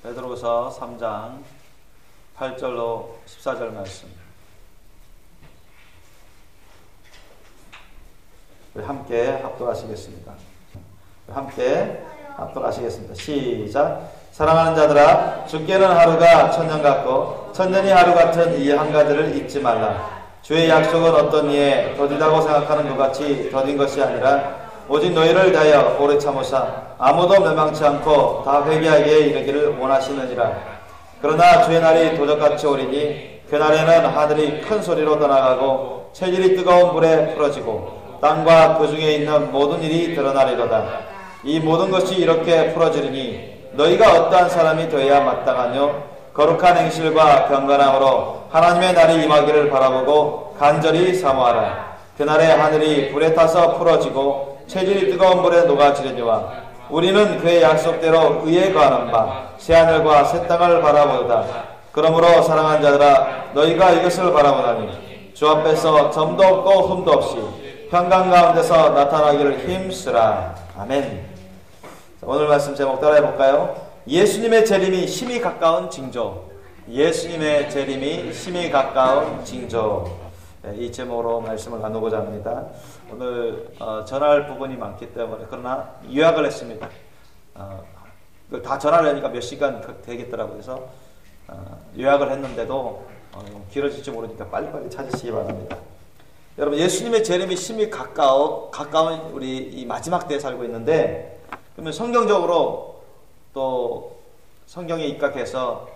베드로서 3장 8절로 14절 말씀. 우리 함께 합독하시겠습니다. 시작. 사랑하는 자들아, 죽게는 하루가 천년 같고 천년이 하루 같은 이 한 가지를 잊지 말라. 주의 약속은 어떤 이에 더디다고 생각하는 것 같이 더딘 것이 아니라 오직 너희를 대하여 오래 참으사 아무도 멸망치 않고 다 회개하게 이르기를 원하시느니라. 그러나 주의 날이 도적같이 오리니 그 날에는 하늘이 큰 소리로 떠나가고 체질이 뜨거운 불에 풀어지고 땅과 그 중에 있는 모든 일이 드러나리로다. 이 모든 것이 이렇게 풀어지리니 너희가 어떠한 사람이 되어야 마땅하뇨? 거룩한 행실과 경건함으로 하나님의 날이 임하기를 바라보고 간절히 사모하라. 그날에 하늘이 불에 타서 풀어지고 체질이 뜨거운 불에 녹아지려니와 우리는 그의 약속대로 의에 거하는 바 새하늘과 새 땅을 바라보다. 그러므로 사랑하는 자들아, 너희가 이것을 바라보다니 주 앞에서 점도 없고 흠도 없이 평강 가운데서 나타나기를 힘쓰라. 아멘. 오늘 말씀 제목 따라해 볼까요? 예수님의 재림이 심히 가까운 징조. 예수님의 재림이 심히 가까운 징조. 이 제목으로 말씀을 나누고자 합니다. 오늘 전할 부분이 많기 때문에, 그러나 요약을 했습니다. 다 전화를 하니까 몇 시간 되겠더라고요. 그래서 요약을 했는데도 길어질지 모르니까 빨리빨리 찾으시기 바랍니다. 여러분, 예수님의 재림이 심히 가까운 우리 이 마지막 때에 살고 있는데, 그러면 성경적으로 또 성경에 입각해서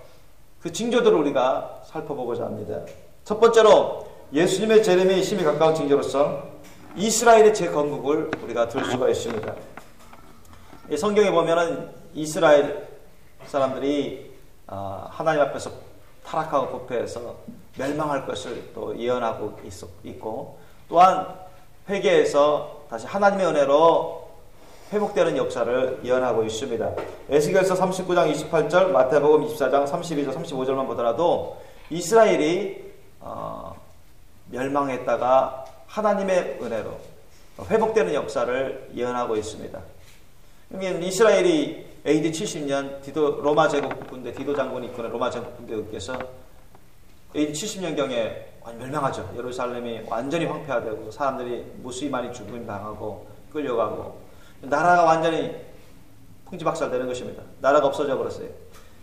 그 징조들을 우리가 살펴보고자 합니다. 첫 번째로 예수님의 재림이 심히 가까운 징조로서 이스라엘의 재건국을 우리가 들 수가 있습니다. 성경에 보면은 이스라엘 사람들이 하나님 앞에서 타락하고 부패해서 멸망할 것을 또 예언하고 있고, 또한 회개해서 다시 하나님의 은혜로 회복되는 역사를 예언하고 있습니다. 에스겔서 39장 28절, 마태복음 24장 32절 35절만 보더라도 이스라엘이 멸망했다가 하나님의 은혜로 회복되는 역사를 예언하고 있습니다. 이스라엘이 AD 70년 로마 제국 군대 디도 장군이 이끄는 로마 제국 군대께서 AD 70년경에 멸망하죠. 예루살렘이 완전히 황폐화되고 사람들이 무수히 많이 죽임당하고 끌려가고 나라가 완전히 풍지박살되는 것입니다. 나라가 없어져 버렸어요.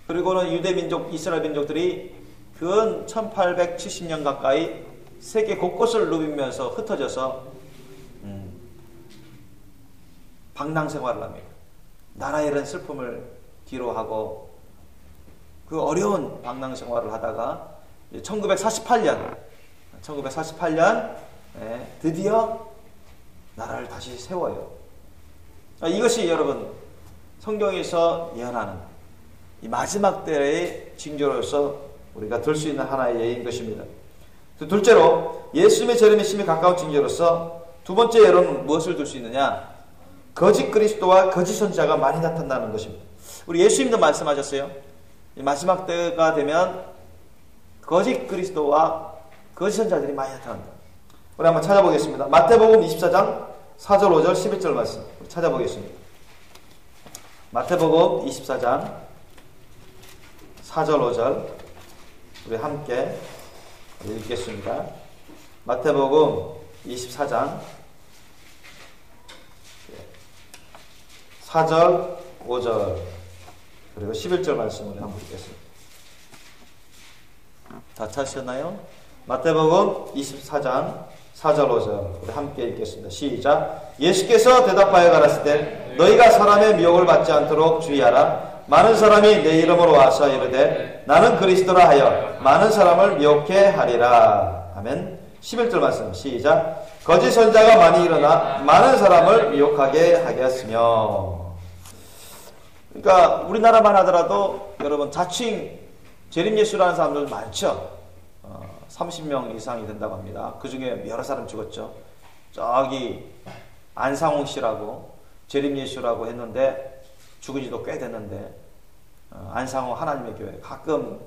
그리고는 유대 민족, 이스라엘 민족들이 근 1870년 가까이 세계 곳곳을 누비면서 흩어져서 방랑 생활을 합니다. 나라에 이런 슬픔을 뒤로하고 그 어려운 방랑 생활을 하다가 1948년 드디어 나라를 다시 세워요. 이것이 여러분 성경에서 예언하는 이 마지막 때의 징조로서 우리가 들 수 있는 하나의 예인 것입니다. 둘째로 예수님의 재림이 심히 가까운 징조로서 두 번째 예로는 무엇을 들 수 있느냐? 거짓 그리스도와 거짓 선지자가 많이 나타나는 것입니다. 우리 예수님도 말씀하셨어요. 이 마지막 때가 되면 거짓 그리스도와 거짓 선지자들이 많이 나타난다. 우리 한번 찾아보겠습니다. 마태복음 24장 4절 5절 11절 말씀 찾아보겠습니다. 마태복음 24장 4절 5절 우리 함께 읽겠습니다. 마태복음 24장 4절 5절 그리고 11절 말씀을 한번 읽겠습니다. 다 찾으셨나요? 마태복음 24장 4절 5절 우리 함께 읽겠습니다. 시작. 예수께서 대답하여 가라사대 때 너희가 사람의 미혹을 받지 않도록 주의하라. 많은 사람이 내 이름으로 와서 이르되 나는 그리스도라 하여 많은 사람을 미혹해 하리라. 아멘. 11절 말씀 시작. 거짓 선지자가 많이 일어나 많은 사람을 미혹하게 하겠으며. 그러니까 우리나라만 하더라도 여러분 자칭 재림 예수라는 사람들 많죠. 30명 이상이 된다고 합니다. 그 중에 여러 사람 죽었죠. 저기 안상홍 씨라고 재림 예수라고 했는데 죽은 지도 꽤 됐는데 안상홍 하나님의 교회 가끔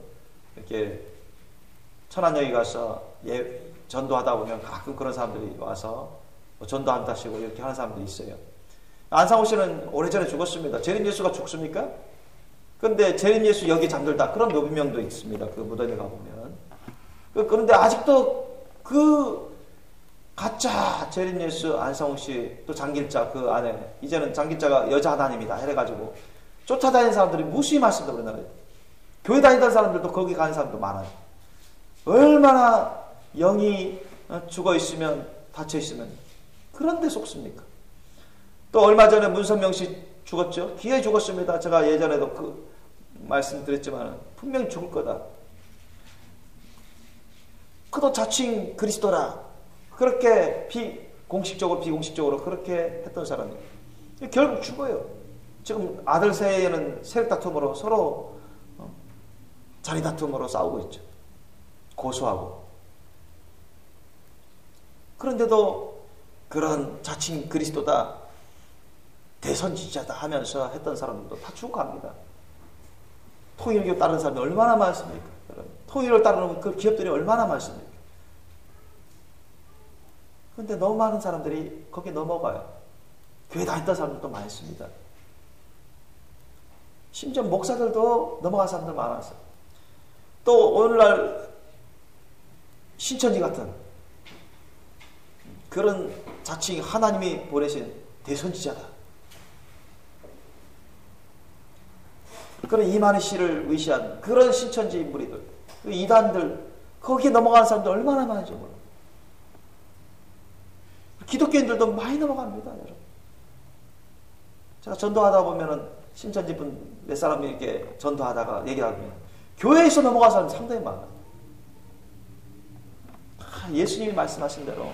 이렇게 천안여기 가서 전도하다 보면 가끔 그런 사람들이 와서 전도한다시고 이렇게 하는 사람들이 있어요. 안상홍 씨는 오래전에 죽었습니다. 재림 예수가 죽습니까? 그런데 재림 예수 여기 잠들다. 그런 묘비명도 있습니다. 그 무덤에 가보면. 그런데 아직도 그 가짜 재림 예수 안상욱 씨, 또 장길자 그 안에, 이제는 장길자가 여자 하나님이다 이래가지고 쫓아다니는 사람들이 무수히 많습니다. 우리나라에. 교회 다니던 사람들도 거기 가는 사람도 많아요. 얼마나 영이 죽어있으면, 닫혀있으면 그런 데 속습니까? 또 얼마 전에 문선명 씨 죽었죠? 기어이 죽었습니다. 제가 예전에도 그 말씀드렸지만 분명히 죽을 거다. 그도 자칭 그리스도라. 그렇게 공식적으로 비공식적으로 그렇게 했던 사람이 결국 죽어요. 지금 아들 사이에는 세력 다툼으로 서로 자리 다툼으로 싸우고 있죠. 고소하고. 그런데도 그런 자칭 그리스도다, 대선지자다 하면서 했던 사람들도 다 죽어갑니다. 통일교 따르는 사람이 얼마나 많습니까? 통일을 따르는 그 기업들이 얼마나 많습니까? 그런데 너무 많은 사람들이 거기에 넘어가요. 교회 다녔던 사람들도 많습니다. 심지어 목사들도 넘어간 사람들 많았어요. 또 오늘날 신천지 같은 그런 자칭 하나님이 보내신 대선지자다. 그런 이만희 씨를 의시한 그런 신천지 무리들, 그 이단들, 거기에 넘어가는 사람들 얼마나 많은지 몰라요. 기독교인들도 많이 넘어갑니다, 여러분. 제가 전도하다 보면은 신천지 분 몇 사람이 이렇게 전도하다가 얘기하면 교회에서 넘어간 사람이 상당히 많아요. 예수님이 말씀하신 대로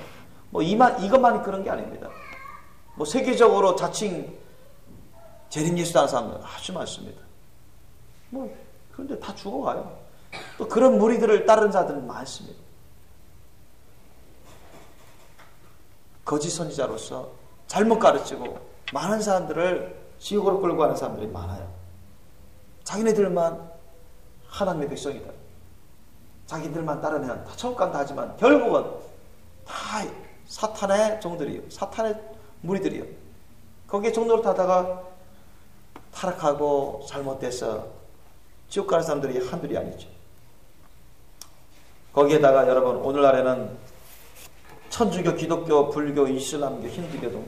뭐 이것만이 그런 게 아닙니다. 뭐 세계적으로 자칭 재림 예수라는 사람들 아주 많습니다. 뭐 그런데 다 죽어가요. 또 그런 무리들을 따르는 자들은 많습니다. 거짓 선지자로서 잘못 가르치고 많은 사람들을 지옥으로 끌고 가는 사람들이 많아요. 자기네들만 하나님의 백성이다. 자기들만 따르면 다 천국 간다 하지만 결국은 다 사탄의 종들이요, 사탄의 무리들이요. 거기에 종로를 타다가 타락하고 잘못돼서 지옥 가는 사람들이 한둘이 아니죠. 거기에다가 여러분 오늘날에는 천주교, 기독교, 불교, 이슬람교, 힌두교 등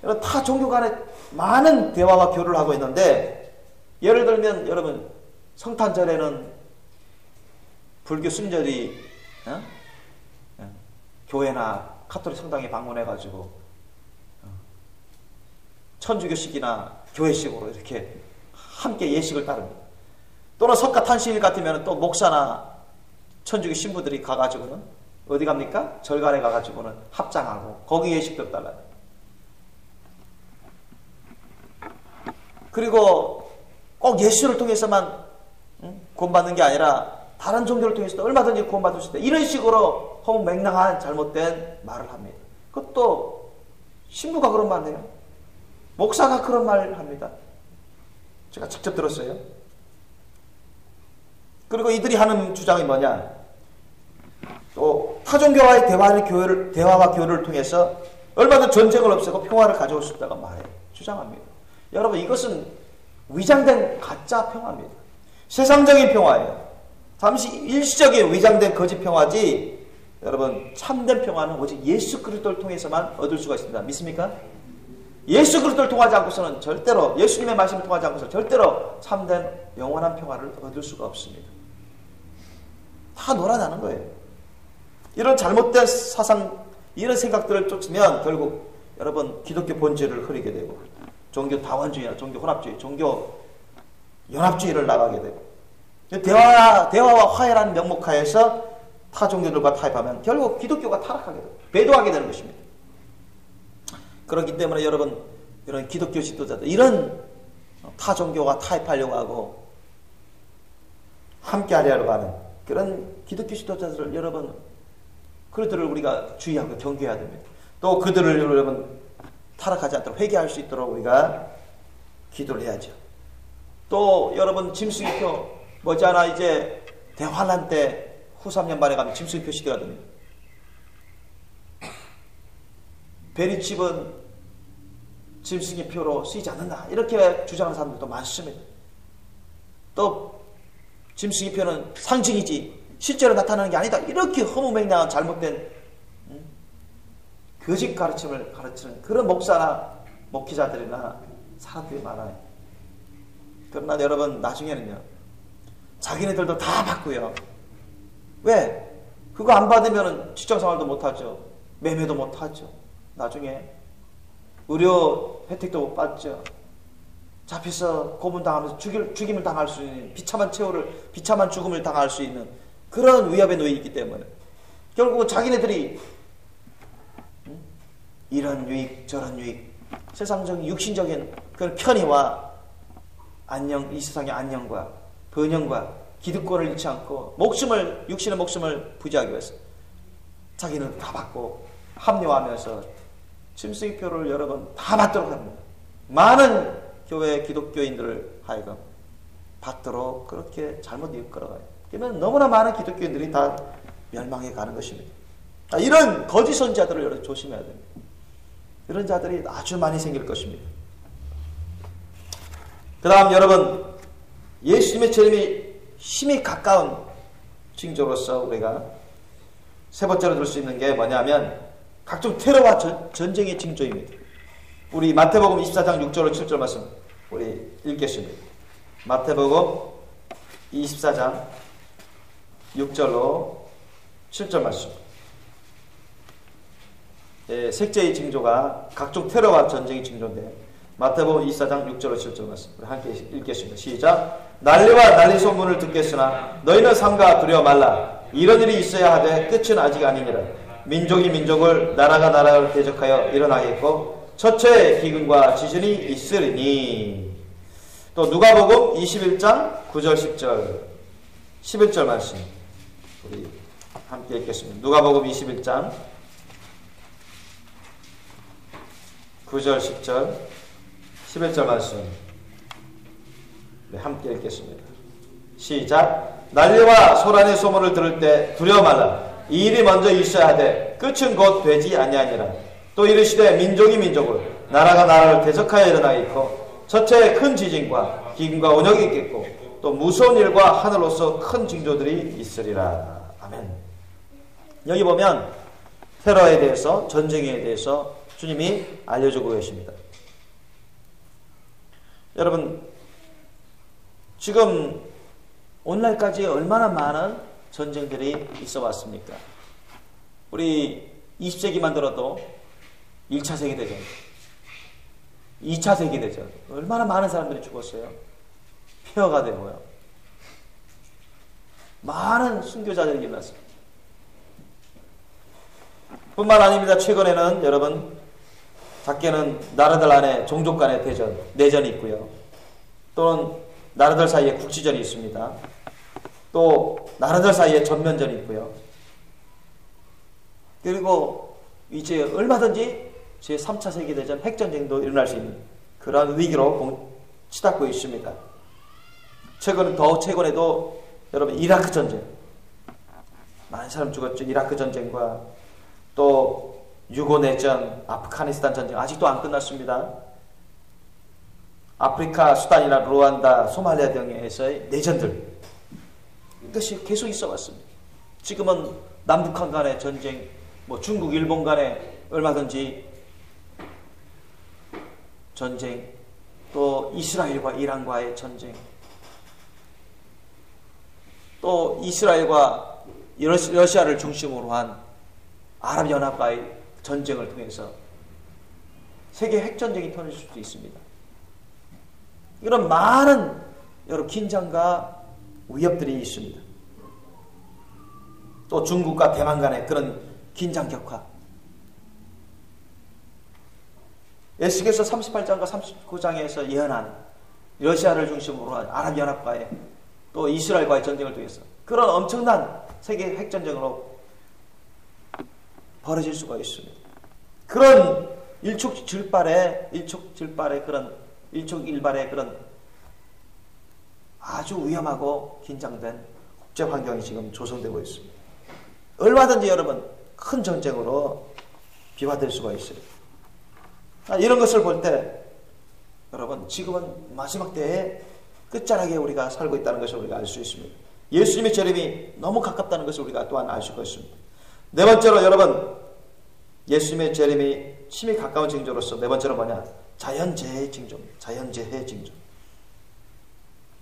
여러 타 종교 간에 많은 대화와 교류를 하고 있는데, 예를 들면 여러분 성탄절에는 불교 순절이 교회나 카톨릭 성당에 방문해가지고 천주교식이나 교회식으로 이렇게 함께 예식을 따릅니다. 또는 석가탄신일 같으면 또 목사나 천주교 신부들이 가가지고는 어디 갑니까? 절간에 가가지고는 합장하고 거기 예식도 따라요. 그리고 꼭 예수를 통해서만 구원받는 게 아니라 다른 종교를 통해서도 얼마든지 구원받을 수 있다. 이런 식으로 허무맹랑한 잘못된 말을 합니다. 그것도 신부가 그런 말 해요. 목사가 그런 말을 합니다. 제가 직접 들었어요. 그리고 이들이 하는 주장이 뭐냐? 또 타종교와의 대화와 교류를 통해서 얼마든 전쟁을 없애고 평화를 가져올 수 있다고 말해요. 주장합니다. 여러분, 이것은 위장된 가짜 평화입니다. 세상적인 평화예요. 잠시 일시적인 위장된 거짓 평화지, 여러분 참된 평화는 오직 예수 그리스도를 통해서만 얻을 수가 있습니다. 믿습니까? 예수 그리스도를 통하지 않고서는 절대로, 예수님의 말씀을 통하지 않고서는 절대로 참된 영원한 평화를 얻을 수가 없습니다. 다 놀아나는 거예요. 이런 잘못된 사상, 이런 생각들을 쫓으면 결국 여러분 기독교 본질을 흐리게 되고 종교 다원주의나 종교 혼합주의, 종교 연합주의를 나가게 되고, 대화와 화해라는 명목하에서 타 종교들과 타협하면 결국 기독교가 타락하게 되고 배도하게 되는 것입니다. 그렇기 때문에 여러분, 이런 기독교 지도자들, 이런 타 종교와 타협하려고 하고 함께 하려고 하는 그런 기독교 지도자들을 여러분, 그들을 우리가 주의하고 경계해야 됩니다. 또 그들을 여러분 타락하지 않도록 회개할 수 있도록 우리가 기도를 해야죠. 또 여러분, 짐승이표 머지않아 이제 대환란 때 후 3년 만에 가면 짐승이표 시대가 됩니다. 베리칩은 짐승의 표로 쓰이지 않는다, 이렇게 주장하는 사람들도 많습니다. 또 짐승이표는 상징이지 실제로 나타나는 게 아니다. 이렇게 허무맹랑한 잘못된 거짓 가르침을 가르치는 그런 목사나 목회자들이나 사람들이 많아요. 그러나 여러분 나중에는요. 자기네들도 다 받고요. 왜? 그거 안 받으면 직장생활도 못하죠. 매매도 못하죠. 나중에 의료 혜택도 못 받죠. 잡혀서 고문당하면서 죽임을 당할 수 있는 비참한 죽음을 당할 수 있는 그런 위협에 놓여 있기 때문에 결국은 자기네들이 이런 유익 저런 유익 세상적인 육신적인 그런 편의와 안녕, 이 세상의 안녕과 번영과 기득권을 잃지 않고 육신의 목숨을 부지하기 위해서 자기는 다 받고 합리화하면서 짐승의 표를 여러 번 다 받도록 합니다. 많은 교회 기독교인들을 하여금 받도록 그렇게 잘못 이끌어가요. 그러면 너무나 많은 기독교인들이 다 멸망해 가는 것입니다. 이런 거짓 선지자들을 여러분 조심해야 됩니다. 이런 자들이 아주 많이 생길 것입니다. 그 다음 여러분 예수님의 재림이 힘이 가까운 징조로서 우리가 세 번째로 들 수 있는 게 뭐냐면 각종 테러와 전쟁의 징조입니다. 우리 마태복음 24장 6절로 7절 말씀 우리 읽겠습니다. 마태복음 24장 6절로 7절 말씀. 색제의 징조가 각종 테러와 전쟁의 징조인데 마태복음 24장 6절로 7절 말씀 우리 함께 읽겠습니다. 시작. 난리와 난리 소문을 듣겠으나 너희는 삼가 두려워 말라. 이런 일이 있어야 하되 끝은 아직 아니니라. 민족이 민족을 나라가 나라를 대적하여 일어나겠고 첫째 기근과 지진이 있으리니. 또 누가복음 21장 9절 10절 11절 말씀 우리 함께 읽겠습니다. 누가복음 21장 9절 10절 11절 말씀 함께 읽겠습니다. 시작. 난리와 소란의 소문을 들을 때 두려워 말라. 이 일이 먼저 있어야 하되 끝은 곧 되지 아니하니라. 또 이르시되 민족이 민족을 나라가 나라를 대적하여 일어나겠고 첫째 큰 지진과 기근과 온역이 있겠고 또 무서운 일과 하늘로서 큰 징조들이 있으리라. 아멘. 여기 보면 테러에 대해서 전쟁에 대해서 주님이 알려주고 계십니다. 여러분 지금 오늘날까지 얼마나 많은 전쟁들이 있어 왔습니까? 우리 20세기만 들어도 1차 세계대전, 2차 세계대전 얼마나 많은 사람들이 죽었어요. 폐허가 되고요. 많은 순교자들이 일어났어요. 뿐만 아닙니다. 최근에는 여러분 작게는 나라들 안에 종족 간의 대전, 내전이 있고요. 또는 나라들 사이에 국지전이 있습니다. 또 나라들 사이에 전면전이 있고요. 그리고 이제 얼마든지 제3차 세계대전 핵전쟁도 일어날 수 있는 그러한 위기로 치닫고 있습니다. 최근에도 여러분 이라크 전쟁 많은 사람 죽었죠. 이라크 전쟁과 또 유고 내전, 아프가니스탄 전쟁 아직도 안 끝났습니다. 아프리카, 수단이나 루안다, 소말리아 등에서의 내전들 이것이 계속 있어 왔습니다. 지금은 남북한 간의 전쟁, 중국, 일본 간의 얼마든지 전쟁, 또 이스라엘과 이란과의 전쟁, 또 이스라엘과 러시아를 중심으로 한 아랍연합과의 전쟁을 통해서 세계 핵전쟁이 터질 수도 있습니다. 이런 많은 여러 긴장과 위협들이 있습니다. 또 중국과 대만 간의 그런 긴장 격화. 에스겔서 38장과 39장에서 예언한 러시아를 중심으로 한 아랍연합과의 또 이스라엘과의 전쟁을 통해서 그런 엄청난 세계 핵전쟁으로 벌어질 수가 있습니다. 그런 일촉일발의 그런 아주 위험하고 긴장된 국제 환경이 지금 조성되고 있습니다. 얼마든지 여러분 큰 전쟁으로 비화될 수가 있어요. 이런 것을 볼 때 여러분 지금은 마지막 때에 끝자락에 우리가 살고 있다는 것을 우리가 알 수 있습니다. 예수님의 재림이 너무 가깝다는 것을 우리가 또한 알 수가 있습니다. 네 번째로 여러분, 예수님의 재림이 심히 가까운 징조로서 네 번째로 뭐냐? 자연재해의 징조입니다. 자연재해의 징조.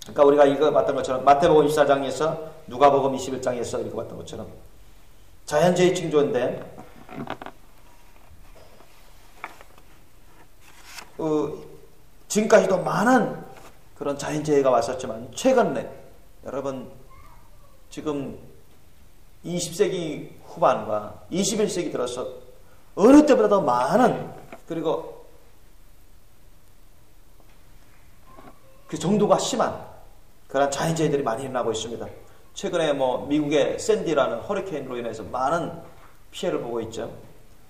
그러니까 우리가 이거 봤던 것처럼 마태복음 24장에서 누가복음 21장에서 읽어봤던 것처럼 자연재해의 징조인데 지금까지도 많은 그런 자연재해가 왔었지만 최근에 여러분 지금 20세기 후반과 21세기 들어서 어느 때보다도 많은 그리고 그 정도가 심한 그런 자연재해들이 많이 일어나고 있습니다. 최근에 뭐 미국의 샌디라는 허리케인으로 인해서 많은 피해를 보고 있죠.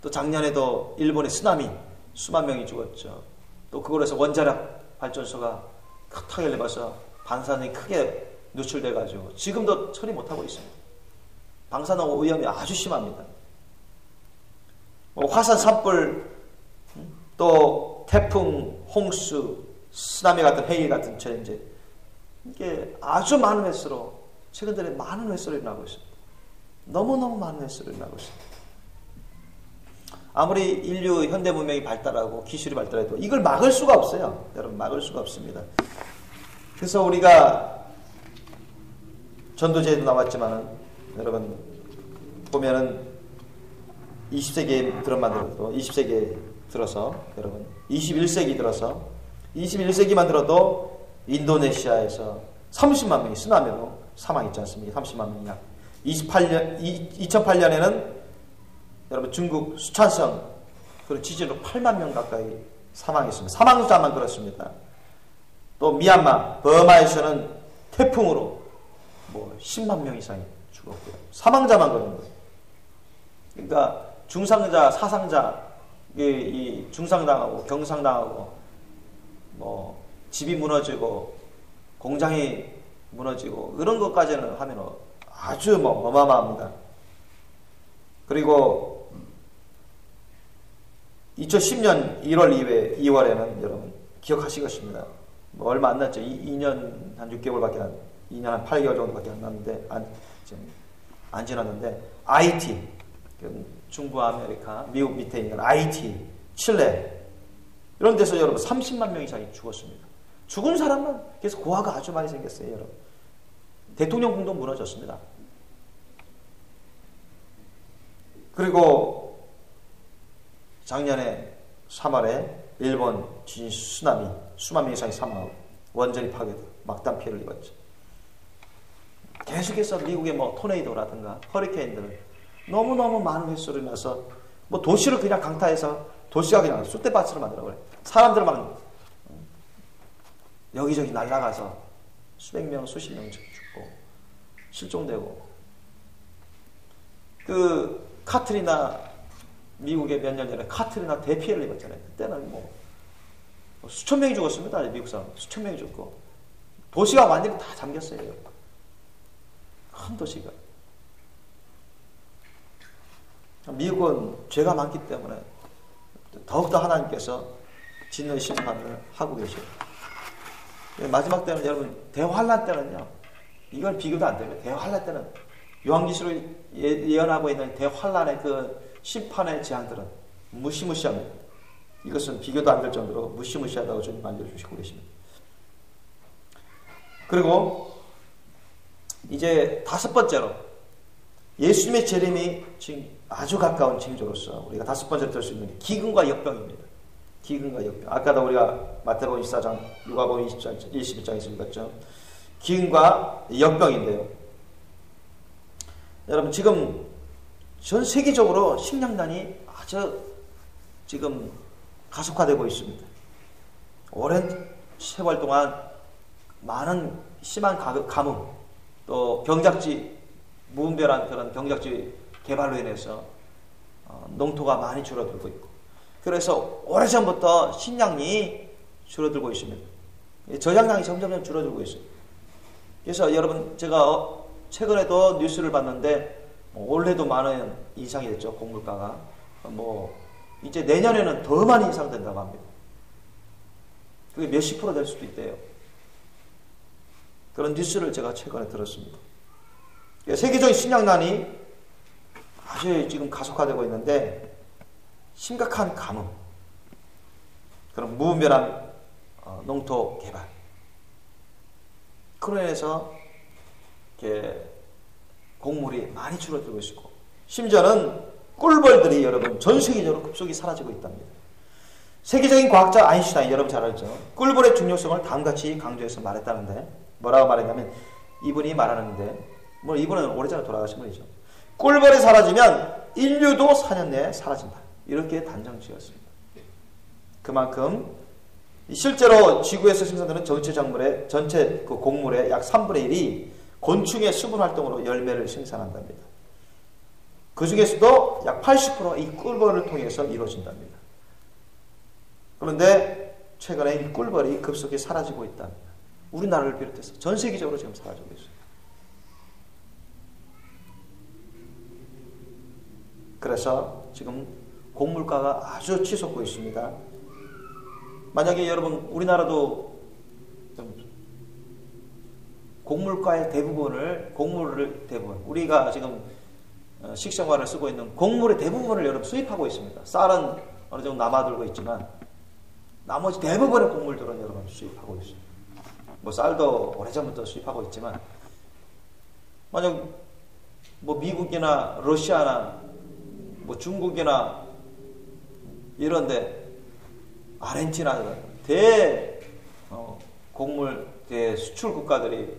또 작년에도 일본의 쓰나미 수만 명이 죽었죠. 또 그걸로 해서 원자력 발전소가 큰 타격을 입어서 방사능이 크게 노출돼가지고 지금도 처리 못하고 있습니다. 방사능 오염이 아주 심합니다. 화산 산불, 또 태풍, 홍수, 쓰나미 같은 해일 같은 이제 이게 아주 많은 횟수로 최근 들에 많은 횟수로 일어나고 있습니다. 너무너무 많은 횟수로 일어나고 있습니다. 아무리 인류 현대 문명이 발달하고 기술이 발달해도 이걸 막을 수가 없어요. 여러분 막을 수가 없습니다. 그래서 우리가 전도제에도 나왔지만은 여러분 보면은 20세기에 들어도 20세기에 들어서 여러분 21세기 들어서 21세기만 들어도 인도네시아에서 30만 명이 쓰나미로 사망했지 않습니까? 30만 명이 약 2008년에는 여러분 중국 수촨성 그런 지진으로 8만 명 가까이 사망했습니다. 사망자만 그렇습니다. 또 미얀마, 버마에서는 태풍으로 뭐 10만 명 이상이 죽었고요. 사망자만 그런 거예요. 그러니까 중상자, 사상자, 이 중상당하고 경상당하고 뭐 집이 무너지고 공장이 무너지고 이런 것까지는 하면 아주 뭐 어마어마합니다. 그리고 2010년 1월 2월에는 여러분 기억하시겠습니다. 뭐 얼마 안 났죠. 2년 한 6개월밖에 2년 한 8개월 정도밖에 안 났는데 안 지났는데 아이티 중부 아메리카 미국 밑에 있는 아이티 칠레 이런 데서 여러분 30만 명 이상이 죽었습니다. 죽은 사람은 그래서 고아가 아주 많이 생겼어요. 여러분 대통령궁도 무너졌습니다. 그리고 작년에 3월에 일본 지진 쓰나미 수만 명 이상이 사망하고 원전이 파괴되고 막단 피해를 입었죠. 계속해서 미국의 뭐 토네이도라든가 허리케인들 너무너무 많은 횟수로 인해서 뭐 도시를 그냥 강타해서 도시가 그냥 쑥대밭으로 만들어버려요. 사람들만 여기저기 날아가서 수백 명 수십 명 죽고 실종되고 그 카트리나 미국에 몇 년 전에 카트리나 대피해를 입었잖아요. 그때는 뭐 수천 명이 죽었습니다. 미국 사람 수천 명이 죽고 도시가 완전히 다 잠겼어요. 큰 도시가. 미국은 죄가 많기 때문에 더욱더 하나님께서 진노의 심판을 하고 계셔요. 마지막 때는 여러분 대환란 때는요. 이건 비교도 안 됩니다. 대환란 때는 요한계시록이 예언하고 있는 대환란의 그 심판의 재앙들은 무시무시합니다. 이것은 비교도 안 될 정도로 무시무시하다고 주님 알려주시고 계십니다. 그리고 이제 다섯 번째로 예수님의 재림이 지금 아주 가까운 징조로서 우리가 다섯 번째로 들 수 있는 기근과 역병입니다. 기근과 역병. 아까도 우리가 마태복음 24장, 누가복음 21장에서 읽었죠. 기근과 역병인데요. 여러분 지금 전 세계적으로 식량난이 아주 지금 가속화되고 있습니다. 오랜 세월 동안 많은 심한 가뭄 또 경작지 무분별한 그런 경작지 개발로 인해서 농토가 많이 줄어들고 있고 그래서 오래전부터 식량이 줄어들고 있습니다. 저장량이 점점 줄어들고 있어요. 그래서 여러분 제가 최근에도 뉴스를 봤는데 올해도 많은 인상이 됐죠. 곡물가가 뭐 이제 내년에는 더 많이 인상된다고 합니다. 그게 몇십 프로 될 수도 있대요. 그런 뉴스를 제가 최근에 들었습니다. 세계적인 식량난이 아주 지금 가속화되고 있는데 심각한 가뭄, 그런 무분별한 농토 개발, 그로 인해서 곡물이 많이 줄어들고 있고, 심지어는 꿀벌들이 여러분 전 세계적으로 급속히 사라지고 있답니다. 세계적인 과학자 아인슈타인, 여러분 잘 알죠? 꿀벌의 중요성을 다음같이 강조해서 말했다는데, 뭐라고 말했냐면, 이분이 말하는데, 이분은 오래전에 돌아가신 분이죠. 꿀벌이 사라지면 인류도 4년 내에 사라진다, 이렇게 단정 지었습니다. 그만큼 실제로 지구에서 생산되는 전체 그 곡물의 약 3분의 1이 곤충의 수분 활동으로 열매를 생산한답니다. 그 중에서도 약 80%가 이 꿀벌을 통해서 이루어진답니다. 그런데 최근에 이 꿀벌이 급속히 사라지고 있답니다. 우리나라를 비롯해서 전 세계적으로 지금 사라지고 있어요. 그래서 지금 곡물가가 아주 치솟고 있습니다. 만약에 여러분 우리나라도 곡물가의 대부분을 우리가 지금 식생활을 쓰고 있는 곡물의 대부분을 여러분 수입하고 있습니다. 쌀은 어느 정도 남아들고 있지만 나머지 대부분의 곡물들은 여러분 수입하고 있습니다. 쌀도 오래전부터 수입하고 있지만, 만약 미국이나 러시아나 중국이나 이런데 아르헨티나 곡물 수출 국가들이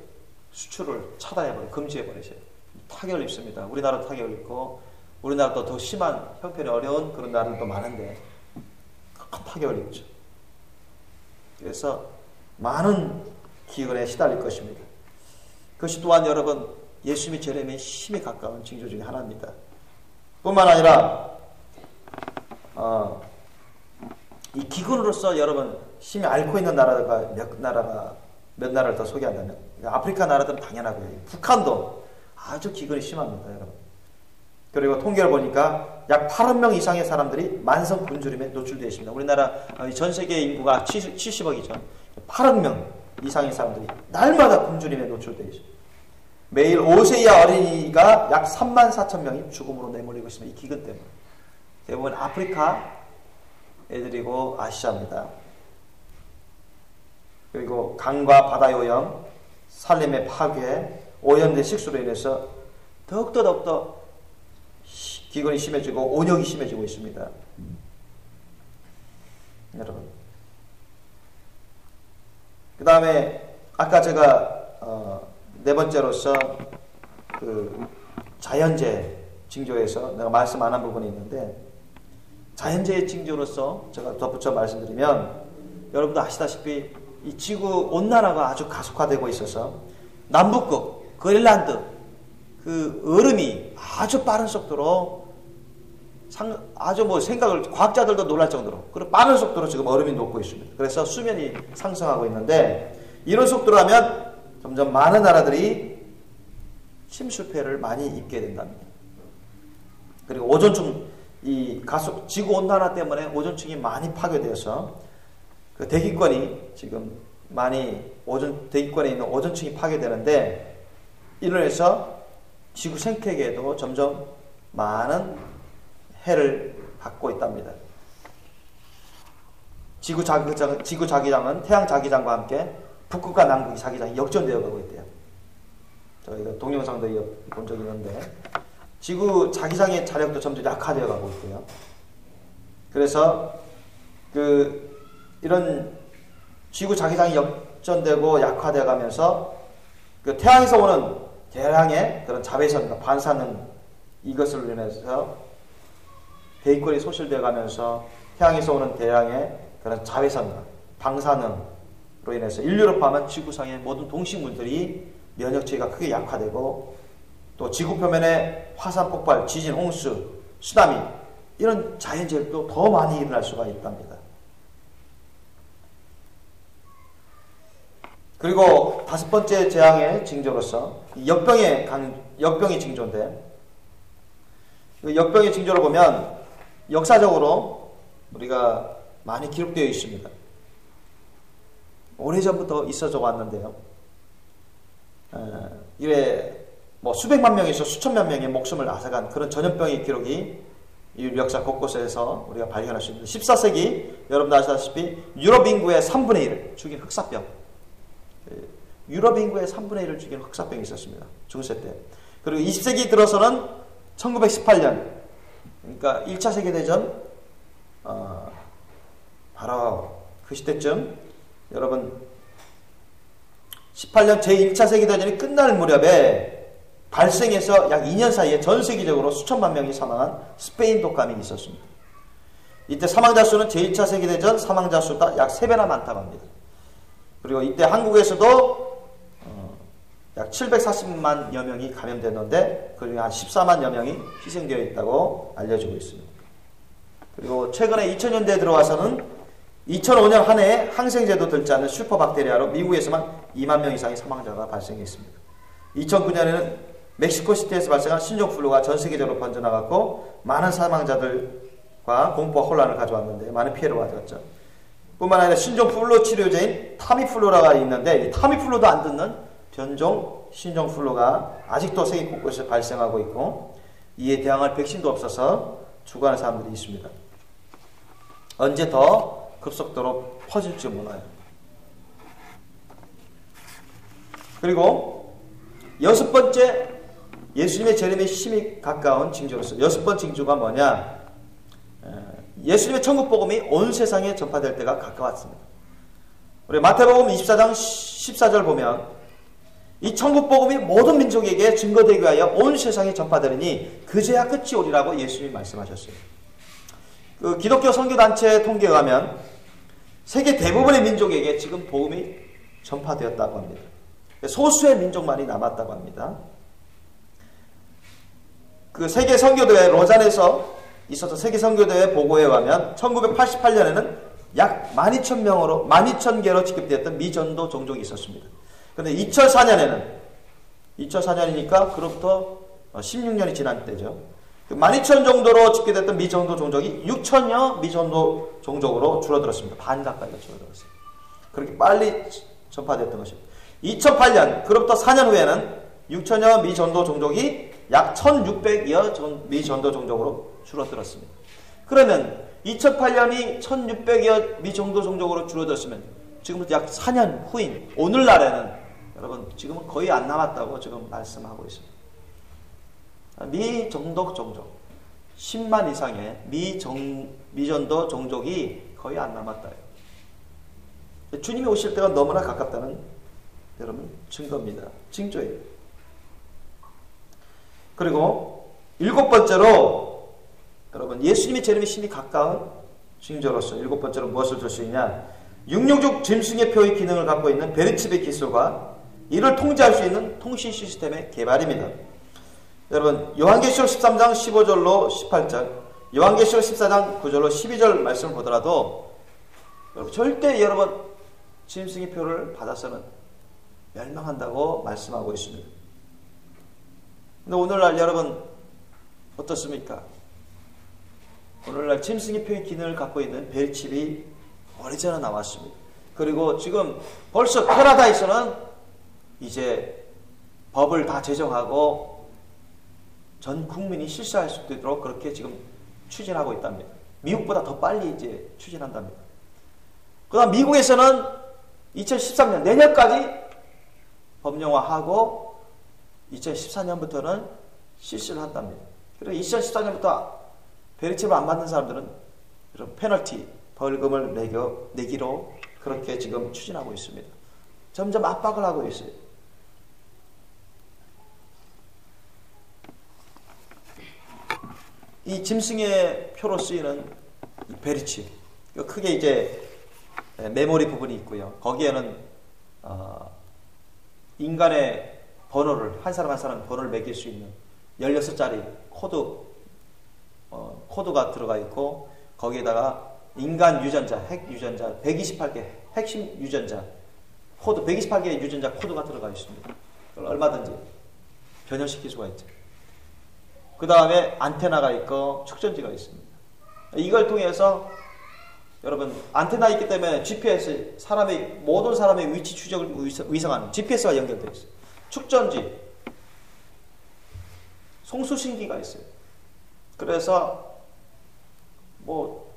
수출을 차단해버려요. 금지해버리세요. 타격을 입습니다. 우리나라도 타격을 입고, 우리나라도 더 심한 형편이 어려운 그런 나라들도 많은데 타격을 입죠. 그래서 많은 기근에 시달릴 것입니다. 그것이 또한 여러분 예수님의 재림에 힘이 가까운 징조 중에 하나입니다. 뿐만 아니라 이 기근으로서 여러분 심히 앓고 있는 나라가 몇 나라를 더 소개한다면, 아프리카 나라들은 당연하고요. 북한도 아주 기근이 심합니다, 여러분. 그리고 통계를 보니까 약 8억 명 이상의 사람들이 만성 굶주림에 노출되어 있습니다. 우리나라 전 세계 인구가 70억이죠. 8억 명 이상의 사람들이 날마다 굶주림에 노출되어 있습니다. 매일 5세 이하 어린이가 약 3만 4천 명이 죽음으로 내몰리고 있습니다. 이 기근 때문에. 대부분 아프리카 애들이고 아시아입니다. 그리고 강과 바다의 오염, 산림의 파괴, 오염된 식수로 인해서 더욱더 기근이 심해지고 온역이 심해지고 있습니다. 여러분, 그 다음에 아까 제가 네 번째로서 그 자연재해 징조에서 내가 말씀 안 한 부분이 있는데, 자연재해 징조로서 제가 덧붙여 말씀드리면, 여러분도 아시다시피 이 지구 온난화가 아주 가속화되고 있어서 남북극, 그린란드 그 얼음이 아주 빠른 속도로 과학자들도 놀랄 정도로 그런 빠른 속도로 지금 얼음이 녹고 있습니다. 그래서 수면이 상승하고 있는데, 이런 속도라면 점점 많은 나라들이 침수 피해를 많이 입게 된답니다. 그리고 오존층, 지구 온난화 때문에 오존층이 많이 파괴되어서 그 대기권이 지금 대기권에 있는 오존층이 파괴되는데, 이로 인해서 지구 생태계에도 점점 많은 해를 받고 있답니다. 지구 자기장은 태양 자기장과 함께 북극과 남극 자기장이 역전되어 가고 있대요. 저희가 동영상도 본 적이 있는데, 지구 자기장의 자력도 점점 약화되어 가고 있고요. 그래서 이런 지구 자기장이 역전되고 약화되어 가면서 그 태양에서 오는 대량의 그런 자외선과 반사능, 이것을 인해서 대기권이 소실되어 가면서 태양에서 오는 대량의 그런 자외선과 방사능으로 인해서 인류를 포함한 지구상의 모든 동식물들이 면역체계가 크게 약화되고, 또 지구 표면의 화산 폭발, 지진, 홍수, 쓰나미, 이런 자연재해도 더 많이 일어날 수가 있답니다. 그리고 다섯 번째 재앙의 징조로서 역병의 징조인데, 역병의 징조를 보면 역사적으로 우리가 많이 기록되어 있습니다. 오래전부터 있어져 왔는데요. 이래 뭐 수백만 명에서 수천만 명의 목숨을 앗아간 그런 전염병의 기록이 이 역사 곳곳에서 우리가 발견할 수 있습니다. 14세기 여러분도 아시다시피 유럽 인구의 3분의 1을 죽인 흑사병, 유럽 인구의 3분의 1을 죽인 흑사병이 있었습니다. 중세 때. 그리고 20세기 들어서는 1918년, 그러니까 1차 세계대전 바로 그 시대쯤 여러분 18년 제1차 세계대전이 끝날 무렵에 발생해서 약 2년 사이에 전 세계적으로 수천만 명이 사망한 스페인 독감이 있었습니다. 이때 사망자 수는 제1차 세계대전 사망자 수보다 약 3배나 많다고 합니다. 그리고 이때 한국에서도 약 740만여 명이 감염됐는데 그중에 한 14만여 명이 희생되어 있다고 알려지고 있습니다. 그리고 최근에 2000년대에 들어와서는 2005년 한 해에 항생제도 들지 않는 슈퍼박테리아로 미국에서만 2만 명 이상의 사망자가 발생했습니다. 2009년에는 멕시코시티에서 발생한 신종플루가 전 세계적으로 번져나갔고 많은 사망자들과 공포와 혼란을 가져왔는데 많은 피해를 가져왔죠. 뿐만 아니라 신종플루 치료제인 타미플루라가 있는데 이 타미플루도 안 듣는 변종 신종플루가 아직도 세계 곳곳에서 발생하고 있고 이에 대항할 백신도 없어서 죽어가는 사람들이 있습니다. 언제 더 급속도로 퍼질지 몰라요. 그리고 6번째 예수님의 재림에 심히 가까운 징조로서 6번째 징조가 뭐냐? 예수님의 천국복음이 온 세상에 전파될 때가 가까웠습니다. 우리 마태복음 24장 14절 보면 이 천국복음이 모든 민족에게 증거되기 위하여 온 세상에 전파되리니 그제야 끝이 오리라고 예수님이 말씀하셨어요. 그 기독교 선교단체 통계에 의하면 세계 대부분의 민족에게 지금 복음이 전파되었다고 합니다. 소수의 민족만이 남았다고 합니다. 그 세계 선교대회 로잔에서 있었던 세계 선교대회 보고에 의하면 1988년에는 약 12,000개로 지급되었던 미전도 종족이 있었습니다. 그런데 2004년이니까 그로부터 16년이 지난 때죠. 12,000 정도로 집계됐던 미전도 종족이 6,000여 미전도 종족으로 줄어들었습니다. 반 가까이가 줄어들었어요. 그렇게 빨리 전파됐던 것입니다. 2008년, 그로부터 4년 후에는 6,000여 미전도 종족이 약 1,600여 미전도 종족으로 줄어들었습니다. 그러면 2008년이 1,600여 미전도 종족으로 줄어들었으면 지금부터 약 4년 후인 오늘날에는 여러분 지금은 거의 안 남았다고 지금 말씀하고 있습니다. 미전도 종족 10만 이상의 미전도 종족이 거의 안 남았다. 주님이 오실 때가 너무나 가깝다는 여러분 증거입니다. 징조예요. 그리고 7번째로 여러분 예수님의 재림이 심히 가까운 징조로서 7번째로 무엇을 줄 수 있냐? 666 짐승의 표의 기능을 갖고 있는 베르칩의 기술과 이를 통제할 수 있는 통신 시스템의 개발입니다. 여러분 요한계시록 13장 15절로 18절, 요한계시록 14장 9절로 12절 말씀을 보더라도 여러분 절대 여러분 짐승의 표를 받아서는 멸망한다고 말씀하고 있습니다. 근데 오늘날 여러분 어떻습니까? 오늘날 짐승의 표의 기능을 갖고 있는 벨칩이 오래전에 나왔습니다. 그리고 지금 벌써 캐나다에서는 이제 법을 다 제정하고 전 국민이 실시할 수 있도록 그렇게 지금 추진하고 있답니다. 미국보다 더 빨리 이제 추진한답니다. 그 다음 미국에서는 2013년 내년까지 법령화하고 2014년부터는 실시를 한답니다. 그리고 2014년부터 베리칩을 안 받는 사람들은 이런 페널티, 벌금을 내기로 그렇게 지금 추진하고 있습니다. 점점 압박을 하고 있어요. 이 짐승의 표로 쓰이는 이 베리칩, 크게 이제 메모리 부분이 있고요. 거기에는 인간의 번호를 한 사람 한 사람 번호를 매길 수 있는 16자리 코드가 들어가 있고 거기에다가 인간 유전자, 핵 유전자 128개 핵심 유전자 코드 128개의 유전자 코드가 들어가 있습니다. 그걸 얼마든지 변형시킬 수가 있죠. 그 다음에 안테나가 있고 축전지가 있습니다. 이걸 통해서 여러분 안테나 있기 때문에 GPS 모든 사람의 위치 추적을 위성하는 GPS가 연결되어 있어요. 축전지, 송수신기가 있어요. 그래서 뭐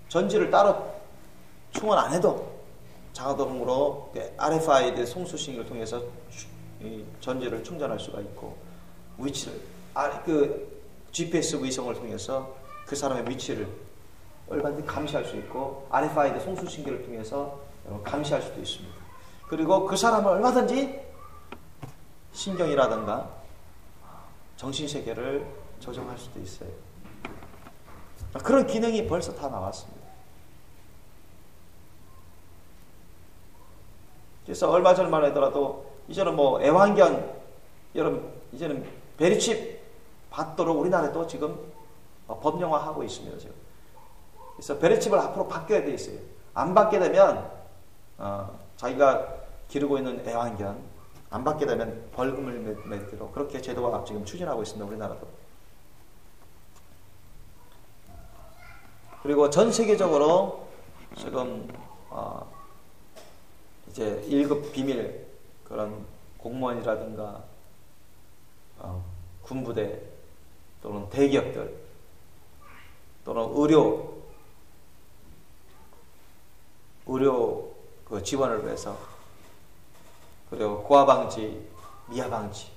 전지를 따로 충원 안 해도 자동으로 RFID 송수신기를 통해서 이 전지를 충전할 수가 있고, 위치를 그 GPS 위성을 통해서 그 사람의 위치를 얼마든지 감시할 수 있고, RFID 송수신기를 통해서 감시할 수도 있습니다. 그리고 그 사람을 얼마든지 신경이라든가 정신세계를 조정할 수도 있어요. 그런 기능이 벌써 다 나왔습니다. 그래서 얼마 전만 하더라도 이제는 뭐 애완견, 여러분 이제는 베리칩 받도록 우리나라도 지금 법령화하고 있습니다. 지금. 그래서 베리칩을 앞으로 바뀌어야 돼 있어요. 안 받게 되면 자기가 기르고 있는 애완견 안 받게 되면 벌금을 매도록 그렇게 제도가 지금 추진하고 있습니다. 우리나라도. 그리고 전 세계적으로 지금 이제 1급 비밀 그런 공무원이라든가 군부대 또는 대기업들 또는 의료 그 지원을 위해서, 그리고 고아 방지, 미아 방지,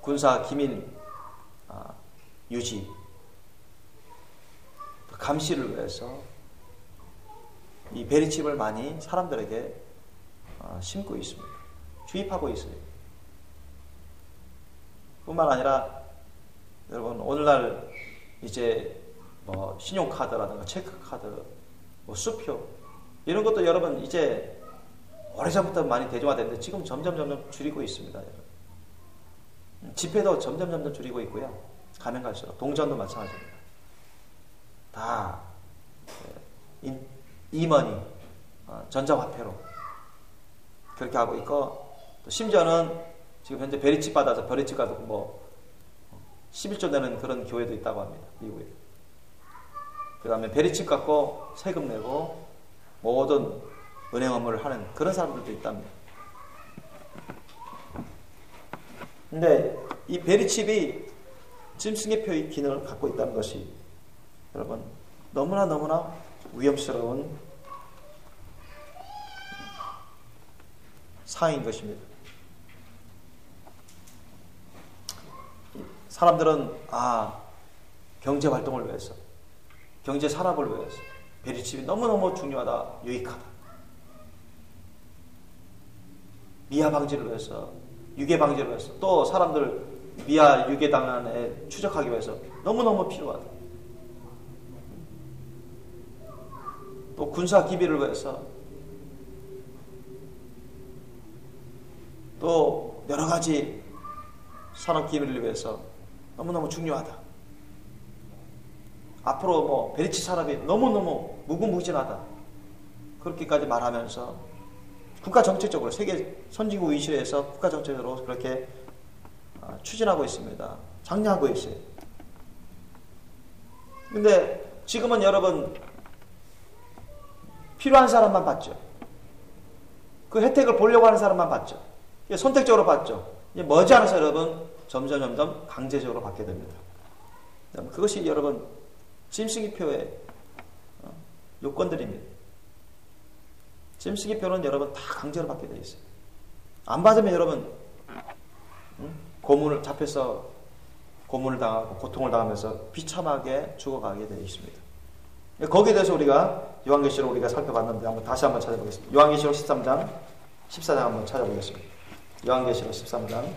군사 기밀 유지, 감시를 위해서 이 베리칩을 많이 사람들에게 심고 있습니다. 주입하고 있어요. 뿐만 아니라 여러분 오늘날 이제 뭐 신용카드라든가 체크카드, 뭐 수표 이런 것도 여러분 이제 오래전부터 많이 대중화됐는데 지금 점점 줄이고 있습니다. 지폐도 점점 줄이고 있고요. 가면 갈수록 동전도 마찬가지입니다. 다 이머니, 전자화폐로 그렇게 하고 있고, 또 심지어는 지금 현재 베리칩 받아서 베리칩 가도 뭐 11조 되는 그런 교회도 있다고 합니다. 미국에. 그 다음에 베리칩 갖고 세금 내고 모든 은행 업무를 하는 그런 사람들도 있답니다. 근데 이 베리칩이 짐승의표의 기능을 갖고 있다는 것이 여러분 너무나 위험스러운 사항인 것입니다. 사람들은 경제 활동을 위해서, 경제 산업을 위해서 베리칩이 너무너무 중요하다, 유익하다. 미아 방지를 위해서, 유괴 방지를 위해서, 또 사람들 미아 유괴 당한에 추적하기 위해서 너무너무 필요하다. 또 군사 기밀을 위해서, 또 여러 가지 산업 기밀을 위해서 너무너무 중요하다. 앞으로 뭐 베리칩 산업이 너무너무 무궁무진하다. 그렇게까지 말하면서 국가 정책적으로 세계 선진국 위치에서 국가 정책으로 그렇게 추진하고 있습니다. 장려하고 있어요. 근데 지금은 여러분 필요한 사람만 받죠. 그 혜택을 보려고 하는 사람만 받죠. 선택적으로 받죠. 머지않아서 여러분 점점 강제적으로 받게 됩니다. 그것이 여러분 짐승의표의 요건들입니다. 짐승의표는 여러분 다 강제로 받게 되어 있어요. 안 받으면 여러분 고문을 잡혀서 고문을 당하고 고통을 당하면서 비참하게 죽어가게 되어 있습니다. 거기에 대해서 우리가 요한계시록 우리가 살펴봤는데 다시 한번 찾아보겠습니다. 요한계시록 13장 14장 한번 찾아보겠습니다. 요한계시록 13장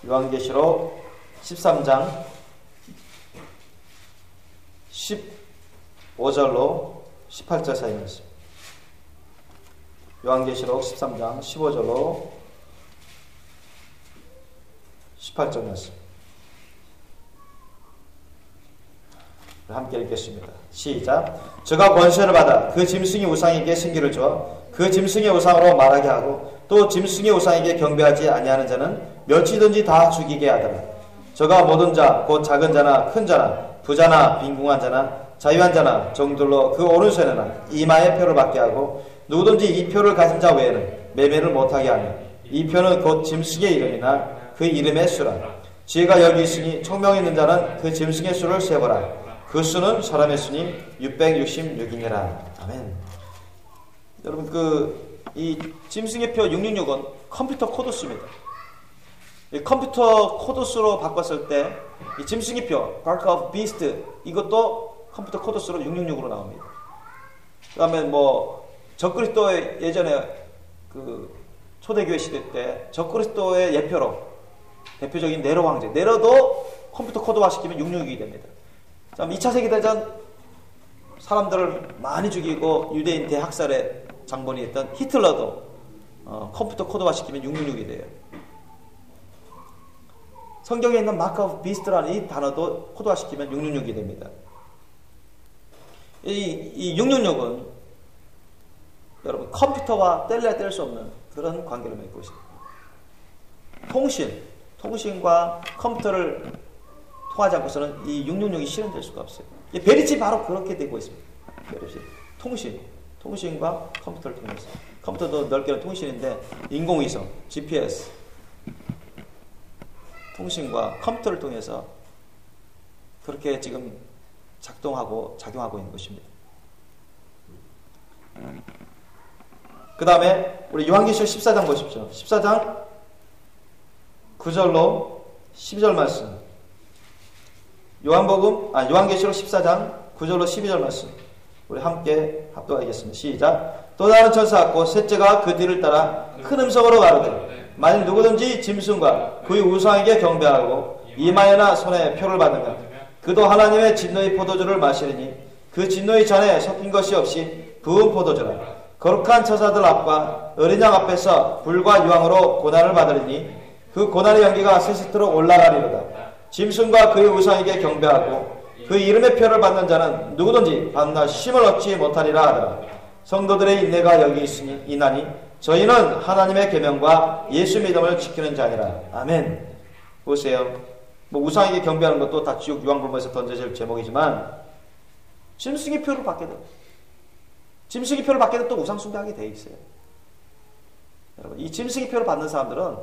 요한계시록 13장 15절로 18절 사이 말씀. 요한계시록 13장 15절로 18절 말씀. 함께 읽겠습니다. 시작. 저가 권세를 받아 그 짐승의 우상에게 승기를 주어 그 짐승의 우상으로 말하게 하고 또 짐승의 우상에게 경배하지 아니하는 자는 몇이든지 다 죽이게 하더라. 저가 모든 자 곧 작은 자나 큰 자나 부자나 빈궁한 자나 자유한 자나 정들로 그 오른손에나 이마에 표를 받게 하고 누구든지 이 표를 가진 자 외에는 매매를 못하게 하며 이 표는 곧 짐승의 이름이나 그 이름의 수라. 지혜가 여기 있으니 총명 있는 자는 그 짐승의 수를 세보라. 그 수는 사람의 수니 666이니라. 아멘. 여러분 이 짐승의 표 666은 컴퓨터 코드 수입니다. 이 컴퓨터 코드 수로 바꿨을 때 이 짐승의 표, Mark of Beast 이것도 컴퓨터 코드 수로 666으로 나옵니다. 그다음에 적그리스도의 예전에 초대교회 시대 때 적그리스도의 예표로 대표적인 네로 황제, 네로도 컴퓨터 코드화 시키면 666이 됩니다. 2차 세계대전 사람들을 많이 죽이고 유대인 대학살의 장본이 했던 히틀러도 컴퓨터 코드화 시키면 666이 돼요. 성경에 있는 마크 오브 비스트라는 이 단어도 코드화 시키면 666이 됩니다. 이 666은 여러분 컴퓨터와 뗄래야 뗄 수 없는 그런 관계를 맺고 있습니다. 통신과 컴퓨터를 통하지 않고서는 이 666이 실현될 수가 없어요. 베리치 바로 그렇게 되고 있습니다. 베리치 통신과 컴퓨터를 통해서, 컴퓨터도 넓게는 통신인데 인공위성, GPS, 통신과 컴퓨터를 통해서 그렇게 지금 작용하고 있는 것입니다. 그 다음에 우리 요한계시록 14장 보십시오. 14장 9절로 12절 말씀. 요한계시록 14장 9절로 12절 말씀. 우리 함께 합독하겠습니다. 시작. 또 다른 천사 같고 셋째가 그 뒤를 따라 큰 음성으로 가로되 만일 누구든지 짐승과 그의 우상에게 경배하고 이마에나 손에 표를 받으면 그도 하나님의 진노의 포도주를 마시리니 그 진노의 잔에 섞인 것이 없이 부은 포도주라. 거룩한 천사들 앞과 어린 양 앞에서 불과 유황으로 고난을 받으리니 그 고난의 연기가 세세토록 올라가리로다. 짐승과 그의 우상에게 경배하고 그 이름의 표를 받는 자는 누구든지 밤낮 쉼을 얻지 못하리라 하더라. 성도들의 인내가 여기 있으니 이나니 저희는 하나님의 계명과 예수 믿음을 지키는 자니라. 아멘. 보세요. 우상에게 경배하는 것도 다 지옥 유황불문에서 던져질 제목이지만 짐승의 표를 받게 돼요. 짐승의 표를 받게 되면 또 우상 숭배하게 돼 있어요. 여러분, 이 짐승의 표를 받는 사람들은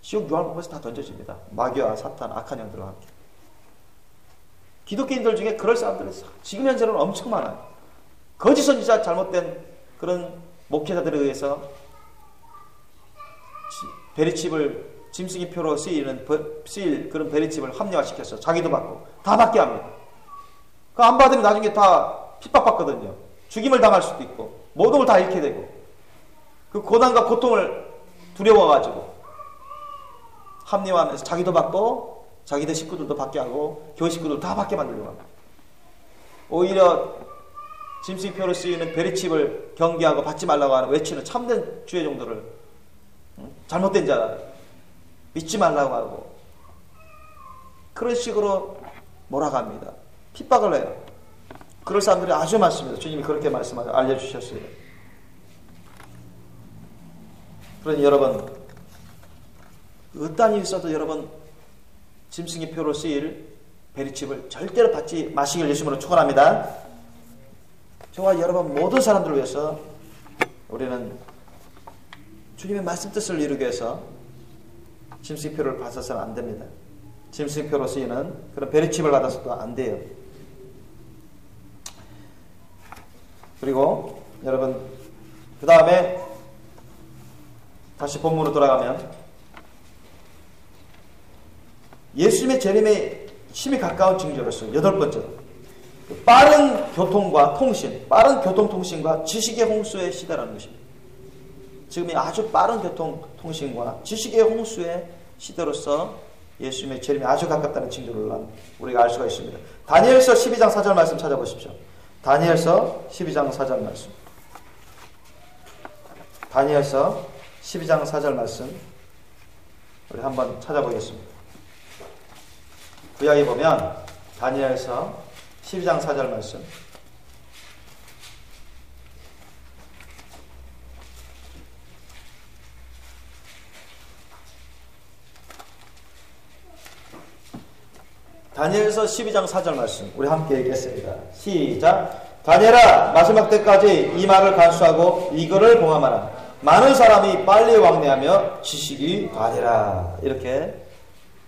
지옥 유황불문에서 다 던져집니다. 마귀와 사탄, 악한 영들과 함께. 기독교인들 중에 그럴 사람들이 지금 현재는 엄청 많아요. 거짓 선지자, 잘못된 그런 목회자들에 의해서 베리칩을 짐승의 표로 쓰일 그런 베리칩을 합리화시켜서 자기도 받고 다 받게 합니다. 그 안 받으면 나중에 다 핍박받거든요. 죽임을 당할 수도 있고 모든 걸 다 잃게 되고 그 고난과 고통을 두려워가지고 합리화하면서 자기도 받고 자기들 식구들도 받게 하고 교회 식구들 다 받게 만들려고 합니다. 오히려 짐승의 표로 쓰이는 베리칩을 경계하고 받지 말라고 하는 외치는 참된 주의 종들을 잘못된 자 믿지 말라고 하고 그런 식으로 몰아갑니다. 핍박을 해요. 그럴 사람들이 아주 많습니다. 주님이 그렇게 알려주셨어요. 그러니 여러분, 어떤 일이 있어도 여러분 짐승의 표로 쓰일 베리칩을 절대로 받지 마시길 예수님으로 축원합니다. 저와 여러분 모든 사람들을 위해서 우리는 주님의 말씀 뜻을 이루기 위해서 짐승의 표를 받아서는 안 됩니다. 짐승의 표로 쓰이는 그런 베리칩을 받아서도 안 돼요. 그리고 여러분 그 다음에 다시 본문으로 돌아가면 예수님의 재림에 심히 가까운 징조로서 8번째로 빠른 교통통신과 지식의 홍수의 시대라는 것입니다. 지금이 아주 빠른 교통통신과 지식의 홍수의 시대로서 예수님의 재림이 아주 가깝다는 징조를 우리가 알 수가 있습니다. 다니엘서 12장 4절 말씀 찾아보십시오. 다니엘서 12장 4절 말씀. 다니엘서 12장 4절 말씀 우리 한번 찾아보겠습니다. 구약에 보면 다니엘서 12장 4절 말씀. 다니엘서 12장 4절 말씀 우리 함께 읽겠습니다. 시작. 다니엘아, 마지막 때까지 이 말을 간수하고 이거를 봉함하라. 많은 사람이 빨리 왕래하며 지식이 가리라. 이렇게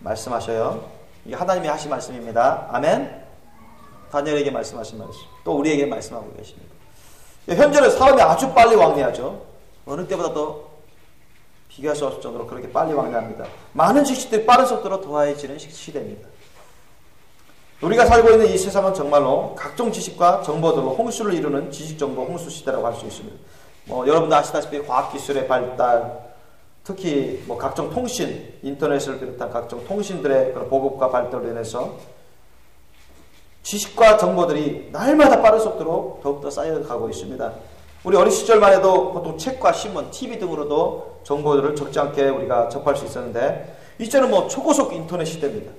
말씀하셔요. 이게 하나님이 하신 말씀입니다. 아멘. 다니엘에게 말씀하신 말씀, 또 우리에게 말씀하고 계십니다. 현재는 사람이 아주 빨리 왕래하죠. 어느 때보다도 비교할 수 없을 정도로 그렇게 빨리 왕래합니다. 많은 지식들이 빠른 속도로 더해지는 시대입니다. 우리가 살고 있는 이 세상은 정말로 각종 지식과 정보들로 홍수를 이루는 지식정보 홍수 시대라고 할 수 있습니다. 여러분도 아시다시피 과학기술의 발달, 특히 각종 통신, 인터넷을 비롯한 각종 통신들의 그런 보급과 발달로 인해서 지식과 정보들이 날마다 빠른 속도로 더욱더 쌓여가고 있습니다. 우리 어린 시절만 해도 보통 책과 신문, TV 등으로도 정보들을 적지 않게 우리가 접할 수 있었는데, 이제는 초고속 인터넷 시대입니다.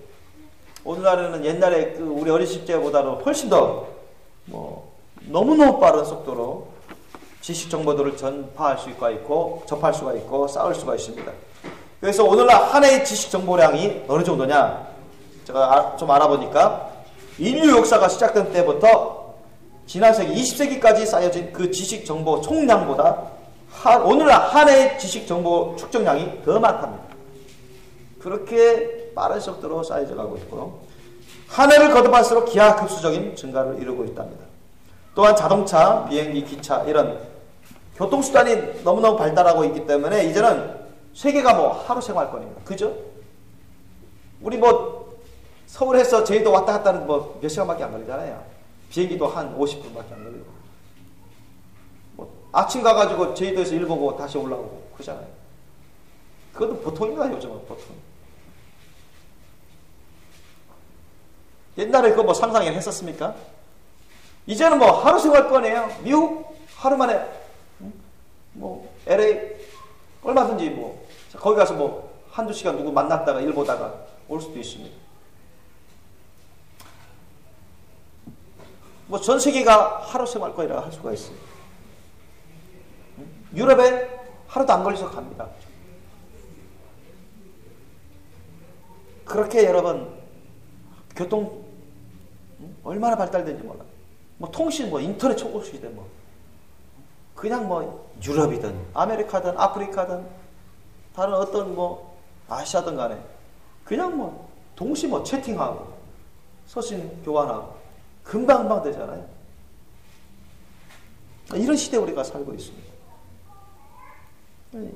오늘날에는 옛날에 우리 어린 시절보다도 훨씬 더 너무너무 빠른 속도로 지식 정보들을 전파할 수가 있고 접할 수가 있고 쌓을 수가 있습니다. 그래서 오늘날 한 해의 지식 정보량이 어느 정도냐, 제가 좀 알아보니까 인류 역사가 시작된 때부터 지난 세기 20세기까지 쌓여진 그 지식 정보 총량보다 오늘날 한 해의 지식 정보 축적량이 더 많답니다. 그렇게 빠른 속도로 쌓여져 가고 있고요. 한 해를 거듭할수록 기하급수적인 증가를 이루고 있답니다. 또한 자동차, 비행기, 기차 이런 교통수단이 너무너무 발달하고 있기 때문에 이제는 세계가 하루 생활권입니다. 그죠? 우리 서울에서 제주도 왔다 갔다 하는 몇 시간밖에 안 걸리잖아요. 비행기도 한 50분밖에 안 걸리고. 아침 가가지고 제주도에서 일 보고 다시 올라오고 그러잖아요. 그것도 보통입니다. 요즘은 보통. 옛날에 그거 상상을 했었습니까? 이제는 하루 생활권이에요. 미국 하루 만에 LA 얼마든지 거기 가서 한두 시간 누구 만났다가 일 보다가 올 수도 있습니다. 전 세계가 하루 생활권이라고 할 수가 있습니다. 유럽에 하루도 안 걸려서 갑니다. 그렇게 여러분 교통 얼마나 발달된지 몰라요. 통신, 인터넷 초고속 시대, 그냥 유럽이든 아메리카든 아프리카든 다른 어떤 아시아든 간에 그냥 동시 채팅하고 서신 교환하고 금방금방 되잖아요. 이런 시대에 우리가 살고 있습니다.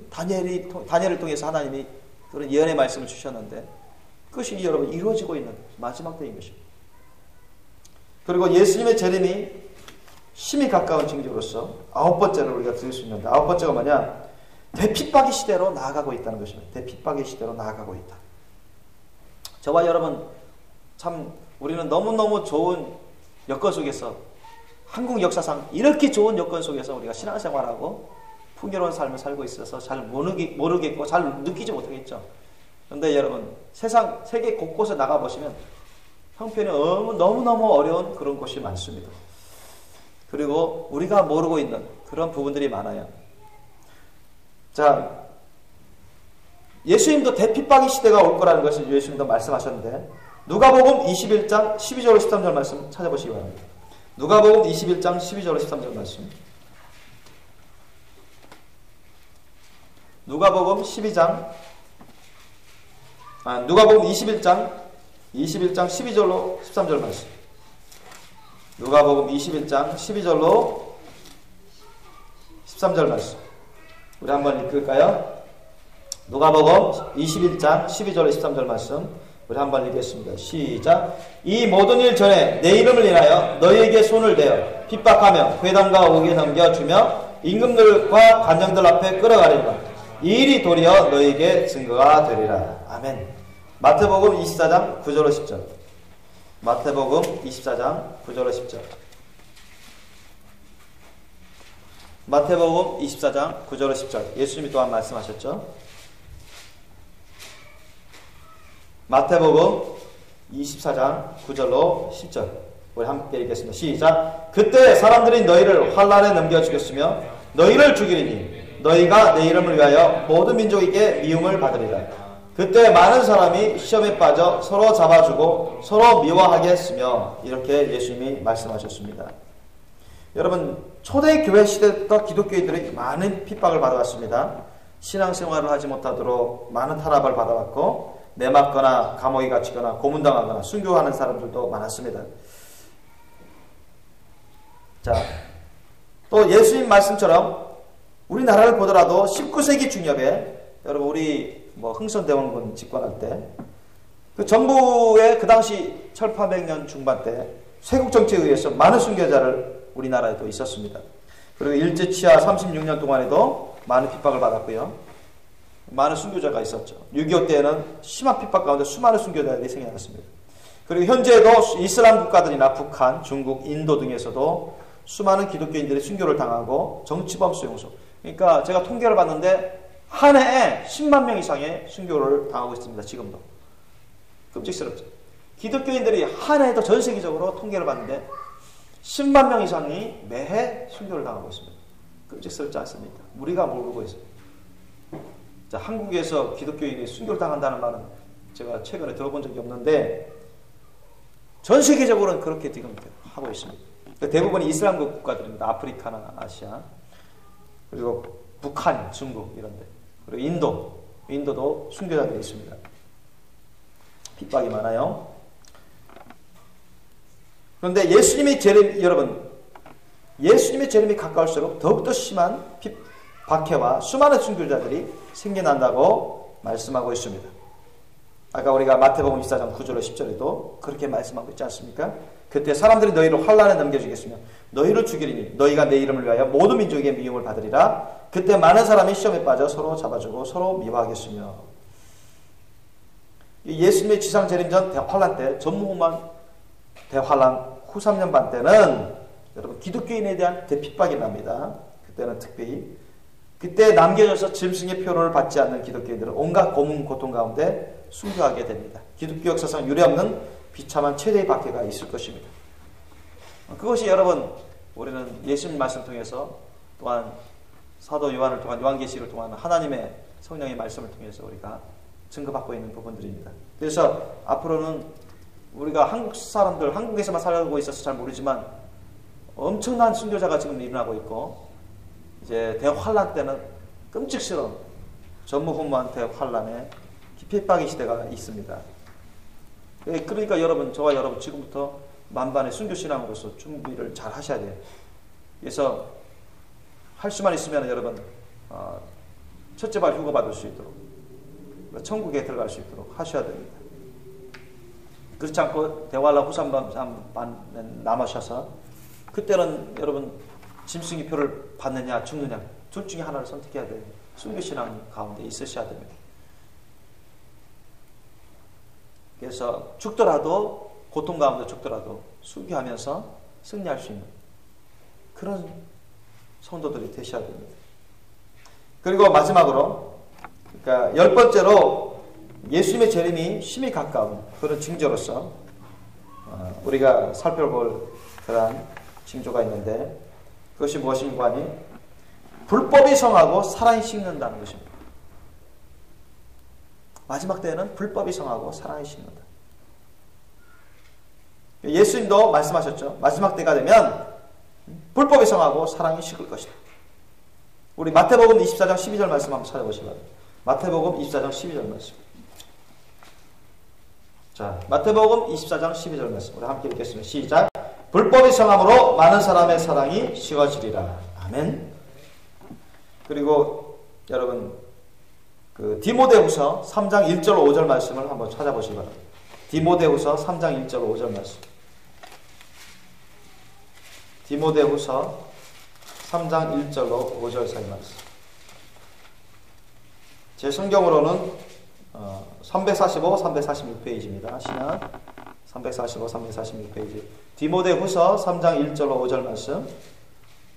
다니엘을 통해서 하나님이 그런 예언의 말씀을 주셨는데 그것이 여러분 이루어지고 있는 마지막 때인 것입니다. 그리고 예수님의 재림이 심히 가까운 징조로서 9번째를 우리가 들을 수 있는데, 9번째가 뭐냐? 대핍박의 시대로 나아가고 있다는 것입니다. 대핍박의 시대로 나아가고 있다. 저와 여러분 참 우리는 너무너무 좋은 여건 속에서, 한국 역사상 이렇게 좋은 여건 속에서 우리가 신앙생활하고 풍요로운 삶을 살고 있어서 잘 모르겠고 잘 느끼지 못하겠죠. 그런데 여러분 세계 곳곳에 나가보시면 형편이 너무너무 어려운 그런 곳이 많습니다. 그리고 우리가 모르고 있는 그런 부분들이 많아요. 자, 예수님도 대핍박의 시대가 올 거라는 것을 예수님도 말씀하셨는데, 누가복음 21장 12절 13절 말씀 찾아보시기 바랍니다. 누가복음 21장 12절 13절 말씀. 누가복음 21장 12절로 13절 말씀. 누가복음 21장 12절로 13절 말씀. 우리 한번 읽을까요? 누가복음 21장 12절로 13절 말씀. 우리 한번 읽겠습니다. 시작. 이 모든 일 전에 내 이름을 인하여 너희에게 손을 대어 핍박하며 회당과 옥에 넘겨주며 임금들과 관장들 앞에 끌어가리라. 이 일이 도리어 너희에게 증거가 되리라. 아멘. 마태복음 24장 9절로 10절. 마태복음 24장 9절로 10절. 마태복음 24장 9절로 10절. 예수님이 또한 말씀하셨죠. 마태복음 24장 9절로 10절. 우리 함께 읽겠습니다. 시작. 그때 사람들이 너희를 환란에 넘겨 주겠으며 너희를 죽이리니 너희가 내 이름을 위하여 모든 민족에게 미움을 받으리라. 그때 많은 사람이 시험에 빠져 서로 잡아주고 서로 미워하게 했으며 이렇게 예수님이 말씀하셨습니다. 여러분 초대교회 시대부터 기독교인들이 많은 핍박을 받아왔습니다. 신앙생활을 하지 못하도록 많은 탄압을 받아왔고 내맞거나 감옥에 갇히거나 고문당하거나 순교하는 사람들도 많았습니다. 자, 또 예수님 말씀처럼 우리나라를 보더라도 19세기 중엽에 여러분 우리 흥선대원군 집권할 때 그 정부의 그 당시 1800년 중반 때 쇄국 정치에 의해서 많은 순교자를 우리나라에도 있었습니다. 그리고 일제치하 36년 동안에도 많은 핍박을 받았고요. 많은 순교자가 있었죠. 6.25 때에는 심한 핍박 가운데 수많은 순교자들이 생겨났습니다. 그리고 현재도 이슬람 국가들이나 북한, 중국, 인도 등에서도 수많은 기독교인들이 순교를 당하고 정치범 수용소. 그러니까 제가 통계를 봤는데 한 해에 10만 명 이상의 순교를 당하고 있습니다. 지금도. 끔찍스럽죠. 기독교인들이 한 해도 전 세계적으로 통계를 봤는데 10만 명 이상이 매해 순교를 당하고 있습니다. 끔찍스럽지 않습니까? 우리가 모르고 있어요. 자, 한국에서 기독교인이 순교를 당한다는 말은 제가 최근에 들어본 적이 없는데 전 세계적으로는 그렇게 지금 하고 있습니다. 대부분이 이슬람 국가들입니다. 아프리카나 아시아, 그리고 북한, 중국 이런 데, 그리고 인도도 순교자들이 있습니다. 핍박이 많아요. 그런데 여러분 예수님의 재림이 가까울수록 더욱더 심한 박해와 수많은 순교자들이 생겨난다고 말씀하고 있습니다. 아까 우리가 마태복음 24장 9절로 10절에도 그렇게 말씀하고 있지 않습니까? 그때 사람들이 너희를 환난에 넘겨주겠으며 너희를 죽이리니 너희가 내 이름을 위하여 모든 민족에게 미움을 받으리라. 그때 많은 사람이 시험에 빠져 서로 잡아주고 서로 미워하겠으며. 예수님의 지상 재림 전 대환란 때, 전무후무한 대환란 후 3년 반 때는 여러분 기독교인에 대한 대핍박이 납니다. 그때는 특별히 그때 남겨져서 짐승의 표를 받지 않는 기독교인들은 온갖 고문 고통 가운데 순교하게 됩니다. 기독교 역사상 유례없는 비참한 최대의 박해가 있을 것입니다. 그것이 여러분 우리는 예수님 말씀 통해서 또한 사도 요한을 통한 요한계시를 통한 하나님의 성령의 말씀을 통해서 우리가 증거받고 있는 부분들입니다. 그래서 앞으로는 우리가 한국 사람들, 한국에서만 살고 있어서 잘 모르지만 엄청난 순교자가 지금 일어나고 있고 이제 대환란 때는 끔찍스러운 전무후무한 대환란의 핍박의 시대가 있습니다. 그러니까 여러분, 저와 여러분 지금부터 만반의 순교신앙으로서 준비를 잘 하셔야 돼요. 그래서 할 수만 있으면 여러분 첫째 발 휴가 받을 수 있도록 천국에 들어갈 수 있도록 하셔야 됩니다. 그렇지 않고 대환란 후 3반 남으셔서 그때는 여러분 짐승의 표를 받느냐 죽느냐 둘 중에 하나를 선택해야 돼요. 순교신앙 가운데 있으셔야 됩니다. 그래서 죽더라도 고통 가운데 죽더라도 순교하면서 승리할 수 있는 그런 성도들이 되셔야 됩니다. 그리고 마지막으로 그러니까 10번째로 예수님의 재림이 심히 가까운 그런 징조로서 우리가 살펴볼 그런 징조가 있는데 그것이 무엇인가 하니 불법이 성하고 사랑이 식는다는 것입니다. 마지막 때에는 불법이 성하고 사랑이 식는다. 예수님도 말씀하셨죠. 마지막 때가 되면 불법이 성하고 사랑이 식을 것이다. 우리 마태복음 24장 12절 말씀 한번 찾아보시기 바랍니다. 마태복음 24장 12절 말씀. 자, 마태복음 24장 12절 말씀 우리 함께 읽겠습니다. 시작. 불법이 성함으로 많은 사람의 사랑이 식어지리라. 아멘. 그리고 여러분 그 디모데후서 3장 1절 5절 말씀을 한번 찾아보시기 바랍니다. 디모데후서 3장 1절 5절 말씀. 디모데후서 3장 1절로 5절 사이 말씀. 제 성경으로는 345, 346페이지입니다. 신약 345, 346페이지. 디모데후서 3장 1절로 5절 말씀.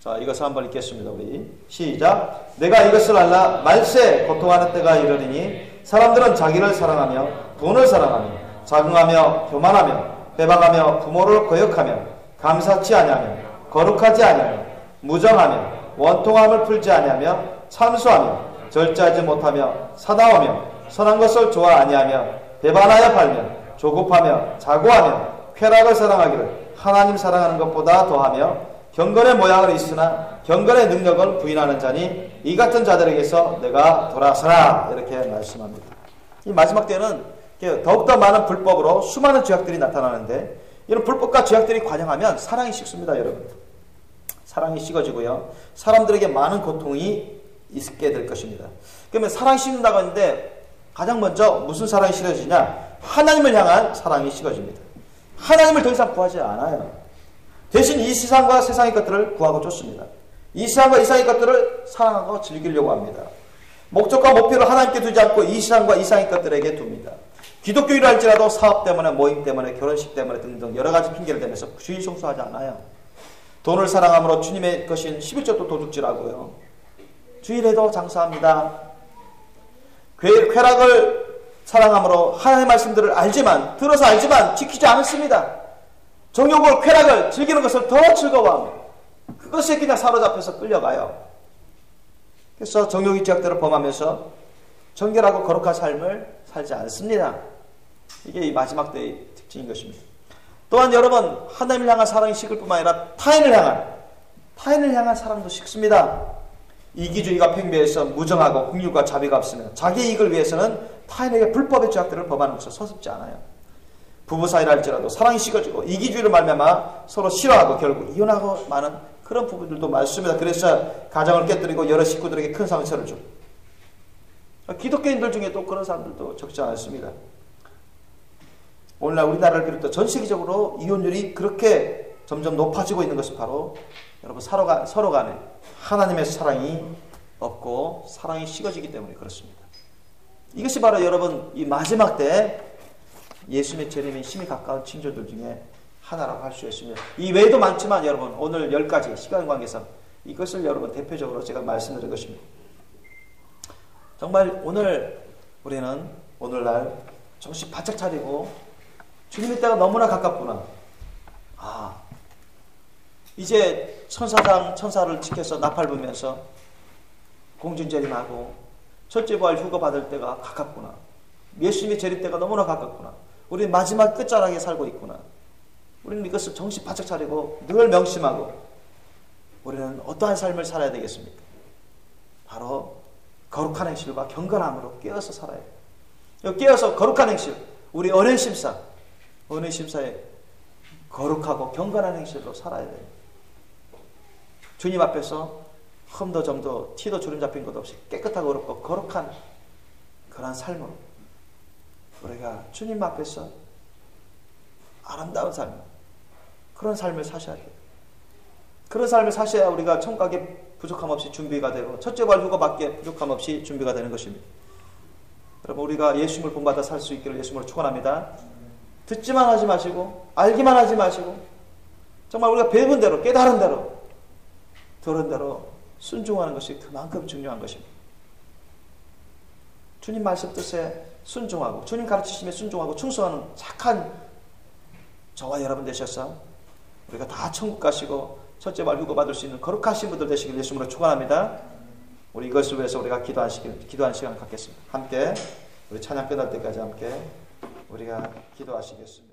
자, 이것을 한번 읽겠습니다. 우리 시작. 내가 이것을 알라 말세 고통하는 때가 이르리니 사람들은 자기를 사랑하며 돈을 사랑하며 자긍하며 교만하며 배방하며 부모를 거역하며 감사치 아니하며 거룩하지 아니하며 무정하며 원통함을 풀지 아니하며 참수하며 절제하지 못하며 사나우며 선한 것을 좋아 아니하며 배반하여 팔며 조급하며 자고하며 쾌락을 사랑하기를 하나님 사랑하는 것보다 더하며 경건의 모양을 있으나 경건의 능력을 부인하는 자니 이 같은 자들에게서 내가 돌아서라. 이렇게 말씀합니다. 이 마지막 때는 더욱더 많은 불법으로 수많은 죄악들이 나타나는데 이런 불법과 죄악들이 관영하면 사랑이 식습니다. 여러분. 사랑이 식어지고요. 사람들에게 많은 고통이 있게 될 것입니다. 그러면 사랑이 식는다고 하는데 가장 먼저 무슨 사랑이 식어지냐? 하나님을 향한 사랑이 식어집니다. 하나님을 더 이상 구하지 않아요. 대신 이 세상과 세상의 것들을 구하고 쫓습니다. 이 세상과 이 세상의 것들을 사랑하고 즐기려고 합니다. 목적과 목표를 하나님께 두지 않고 이 세상과 이 세상의 것들에게 둡니다. 기독교인을 할지라도 사업 때문에, 모임 때문에, 결혼식 때문에 등등 여러 가지 핑계를 대면서 주일 성수하지 않아요. 돈을 사랑함으로 주님의 것인 11조도 도둑질하고요. 주일에도 장사합니다. 쾌락을 사랑함으로 하나님의 말씀들을 알지만, 들어서 알지만 지키지 않습니다. 정욕을, 쾌락을 즐기는 것을 더 즐거워합니다. 그것에 그냥 사로잡혀서 끌려가요. 그래서 정욕의 죄악들을 범하면서 정결하고 거룩한 삶을 살지 않습니다. 이게 이 마지막 때의 특징인 것입니다. 또한 여러분, 하나님을 향한 사랑이 식을 뿐만 아니라 타인을 향한 사랑도 식습니다. 이기주의가 팽배해서 무정하고 긍휼과 자비가 없으며 자기 이익을 위해서는 타인에게 불법의 죄악들을 범하는 것을 서슴지 않아요. 부부 사이라 할지라도 사랑이 식어지고 이기주의를 말미암아 서로 싫어하고 결국 이혼하고 마는 그런 부부들도 많습니다. 그래서 가정을 깨뜨리고 여러 식구들에게 큰 상처를 주고, 기독교인들 중에 또 그런 사람들도 적지 않습니다. 오늘날 우리나라를 비롯해 전 세계적으로 이혼율이 그렇게 점점 높아지고 있는 것은 바로 여러분 서로 간에 하나님의 사랑이 없고 사랑이 식어지기 때문에 그렇습니다. 이것이 바로 여러분 이 마지막 때 예수님의 재림에 심히 가까운 징조들 중에 하나라고 할 수 있습니다. 이 외에도 많지만 여러분 오늘 10가지 시간 관계상 이것을 여러분 대표적으로 제가 말씀드린 것입니다. 정말 오늘 우리는 오늘날 정신 바짝 차리고 주님의 때가 너무나 가깝구나. 이제 천사를 지켜서 나팔 불면서 공중재림하고 첫째 부활 휴거 받을 때가 가깝구나. 예수님의 재림 때가 너무나 가깝구나. 우리는 마지막 끝자락에 살고 있구나. 우리는 이것을 정신 바짝 차리고 늘 명심하고 우리는 어떠한 삶을 살아야 되겠습니까? 바로 거룩한 행실과 경건함으로 깨어서 살아야 돼요. 깨어서 거룩한 행실, 우리 언행심사에 거룩하고 경건한 행실로 살아야 돼요. 주님 앞에서 흠도 점도 티도 주름 잡힌 것 없이 깨끗하고 어렵고 거룩한 그런 삶으로 우리가 주님 앞에서 아름다운 삶, 그런 삶을 사셔야 돼요. 그런 삶을 사셔야 우리가 천국에 부족함 없이 준비가 되고 첫째 부활 휴거밖에 부족함 없이 준비가 되는 것입니다. 여러분 우리가 예수님을 본받아 살 수 있기를 예수님으로 축원합니다. 듣지만 하지 마시고 알기만 하지 마시고 정말 우리가 배운 대로 깨달은 대로 들은 대로 순종하는 것이 그만큼 중요한 것입니다. 주님 말씀 뜻에 순종하고 주님 가르치심에 순종하고 충성하는 착한 저와 여러분 되셔서 우리가 다 천국 가시고 첫째 말 휴거 받을 수 있는 거룩하신 분들 되시길 예수님으로 축원합니다. 우리 이것을 위해서 우리가 기도한 시간 갖겠습니다. 함께 우리 찬양 끝날 때까지 함께 우리가 기도하시겠습니다.